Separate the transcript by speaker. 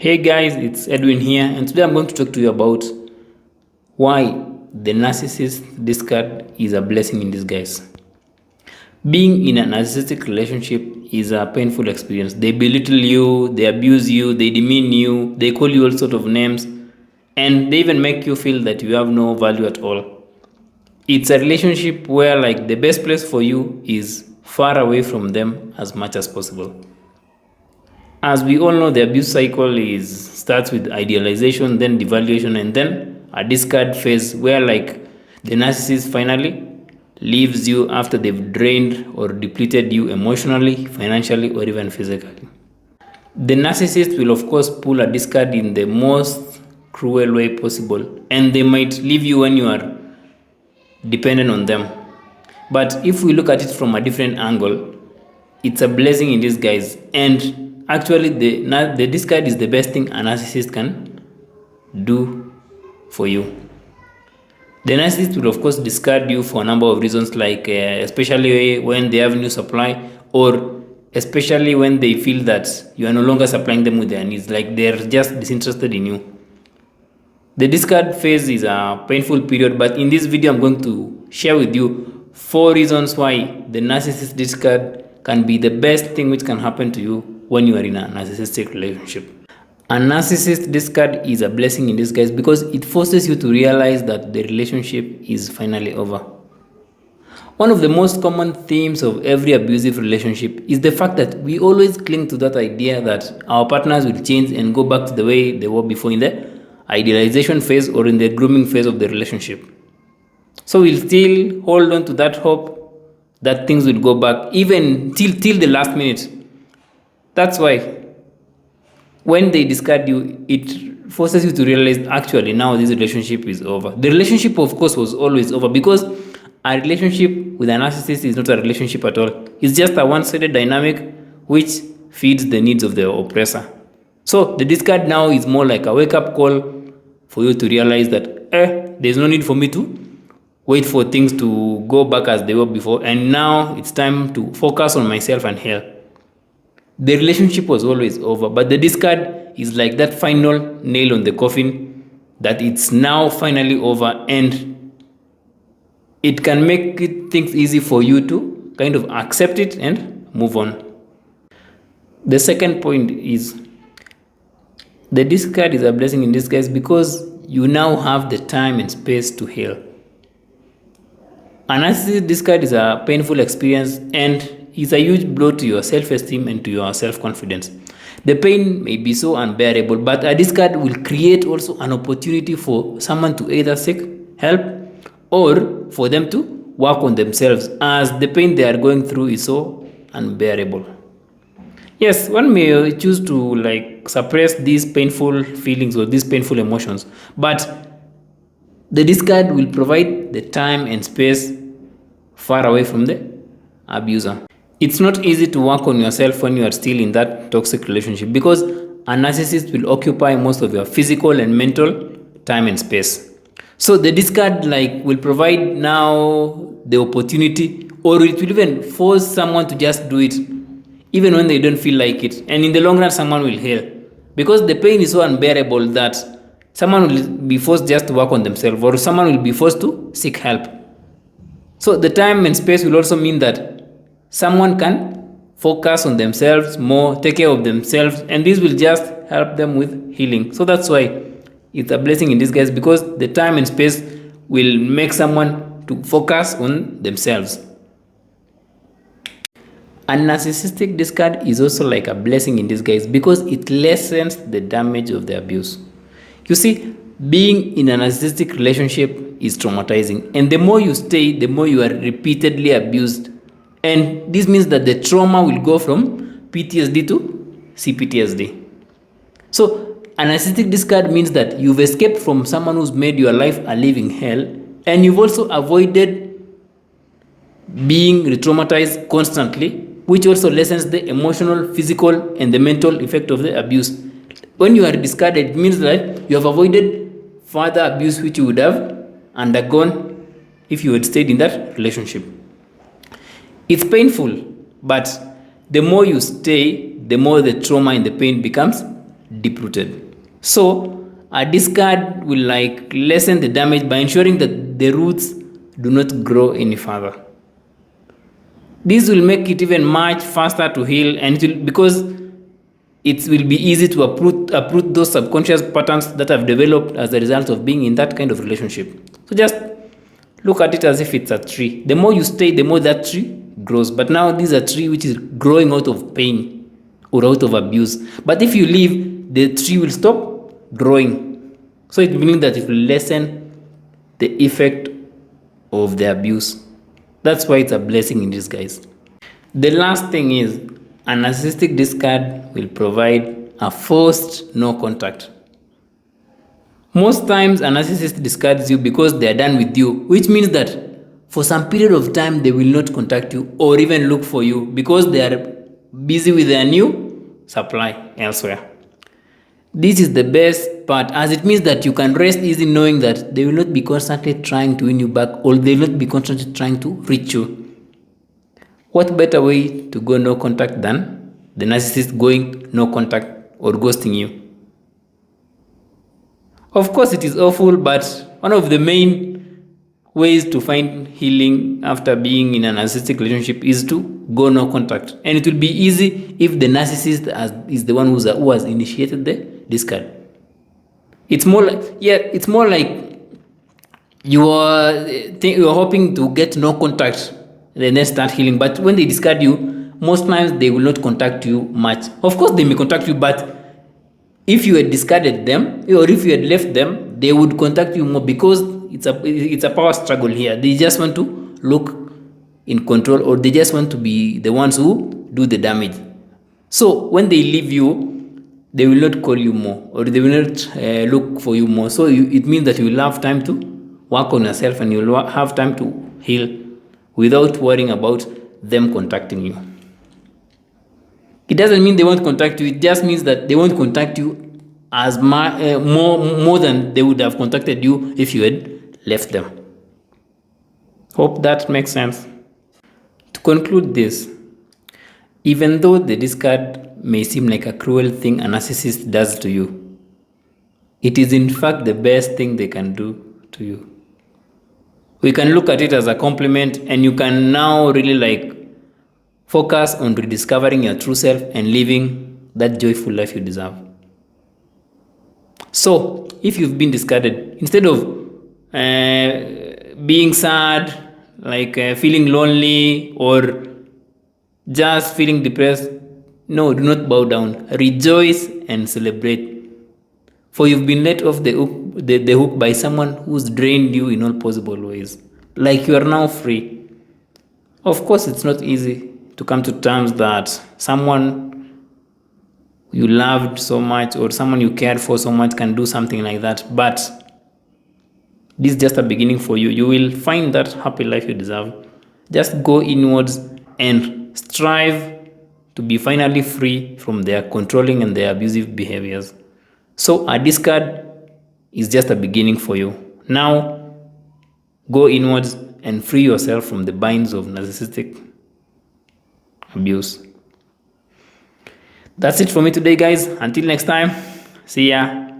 Speaker 1: Hey guys, it's Edwin here, and today I'm going to talk to you about why the narcissist discard is a blessing in disguise. Being in a narcissistic relationship is a painful experience. They belittle you, they abuse you, they demean you, they call you all sort of names, and they even make you feel that you have no value at all. It's a relationship where the best place for you is far away from them as much as possible. As we all know, the abuse cycle starts with idealization, then devaluation, and then a discard phase where the narcissist finally leaves you after they've drained or depleted you emotionally, financially, or even physically. The narcissist will of course pull a discard in the most cruel way possible, and they might leave you when you are dependent on them. But if we look at it from a different angle, it's a blessing in disguise. And actually, the discard is the best thing a narcissist can do for you. The narcissist will of course discard you for a number of reasons, especially when they have new supply, or especially when they feel that you are no longer supplying them with their needs, like they're just disinterested in you. The discard phase is a painful period, but in this video I'm going to share with you 4 reasons why the narcissist discard can be the best thing which can happen to you when you are in a narcissistic relationship. A narcissist discard is a blessing in disguise because it forces you to realize that the relationship is finally over. One of the most common themes of every abusive relationship is the fact that we always cling to that idea that our partners will change and go back to the way they were before in the idealization phase or in the grooming phase of the relationship. So we'll still hold on to that hope that things will go back even till the last minute. That's why when they discard you, it forces you to realize actually now this relationship is over. The relationship, of course, was always over because a relationship with a narcissist is not a relationship at all. It's just a one-sided dynamic which feeds the needs of the oppressor. So the discard now is more like a wake-up call for you to realize that there's no need for me to wait for things to go back as they were before, and now it's time to focus on myself and heal. The relationship was always over, but the discard is like that final nail on the coffin that it's now finally over, and it can make things easy for you to kind of accept it and move on. The second point is the discard is a blessing in disguise because you now have the time and space to heal. A narcissist discard is a painful experience and is a huge blow to your self-esteem and to your self-confidence. The pain may be so unbearable, but a discard will create also an opportunity for someone to either seek help or for them to work on themselves, as the pain they are going through is so unbearable. Yes, one may choose to suppress these painful feelings or these painful emotions, but the discard will provide the time and space far away from the abuser. It's not easy to work on yourself when you are still in that toxic relationship because a narcissist will occupy most of your physical and mental time and space. So the discard will provide now the opportunity, or it will even force someone to just do it even when they don't feel like it. And in the long run, someone will heal because the pain is so unbearable that someone will be forced just to work on themselves, or someone will be forced to seek help. So the time and space will also mean that someone can focus on themselves more, take care of themselves, and this will just help them with healing. So that's why it's a blessing in disguise, because the time and space will make someone to focus on themselves. A narcissistic discard is also like a blessing in disguise because it lessens the damage of the abuse. You see, being in a narcissistic relationship is traumatizing, and the more you stay, the more you are repeatedly abused. And this means that the trauma will go from PTSD to CPTSD. So, a narcissistic discard means that you've escaped from someone who's made your life a living hell, and you've also avoided being re-traumatized constantly, which also lessens the emotional, physical, and the mental effect of the abuse. When you are discarded, it means that you have avoided further abuse which you would have undergone if you had stayed in that relationship. It's painful, but the more you stay, the more the trauma and the pain becomes deep-rooted. So a discard will like lessen the damage by ensuring that the roots do not grow any further. This will make it even much faster to heal, and it will, because it will be easy to uproot those subconscious patterns that have developed as a result of being in that kind of relationship. So just look at it as if it's a tree. The more you stay, the more that tree grows. But now this is a tree which is growing out of pain or out of abuse. But if you leave, the tree will stop growing. So it means that it will lessen the effect of the abuse. That's why it's a blessing in disguise. The last thing is, a narcissistic discard will provide a forced no contact. Most times, a narcissist discards you because they are done with you, which means that for some period of time they will not contact you or even look for you because they are busy with their new supply elsewhere. This is the best part, as it means that you can rest easy knowing that they will not be constantly trying to win you back, or they will not be constantly trying to reach you. What better way to go no contact than the narcissist going no contact or ghosting you? Of course, it is awful, but one of the main ways to find healing after being in a narcissistic relationship is to go no contact. And it will be easy if the narcissist is the one who has initiated the discard. It's more like you are hoping to get no contact, then they start healing. But when they discard you, most times they will not contact you much. Of course, they may contact you, but if you had discarded them or if you had left them, they would contact you more because it's a power struggle here. They just want to look in control, or they just want to be the ones who do the damage. So when they leave you, they will not call you more, or they will not look for you more. So it means that you will have time to work on yourself, and you will have time to heal without worrying about them contacting you. It doesn't mean they won't contact you. It just means that they won't contact you as more than they would have contacted you if you had left them. Hope that makes sense. To conclude this, even though the discard may seem like a cruel thing a narcissist does to you, it is in fact the best thing they can do to you. We can look at it as a compliment, and you can now really focus on rediscovering your true self and living that joyful life you deserve. So, if you've been discarded, instead of being sad, feeling lonely, or just feeling depressed, no, do not bow down. Rejoice and celebrate. For you've been let off the hook by someone who's drained you in all possible ways. You are now free. Of course, it's not easy to come to terms that someone you loved so much or someone you cared for so much can do something like that. But this is just a beginning for you. You will find that happy life you deserve. Just go inwards and strive to be finally free from their controlling and their abusive behaviors. So a discard is just a beginning for you. Now, go inwards and free yourself from the binds of narcissistic abuse. That's it for me today, guys. Until next time, see ya.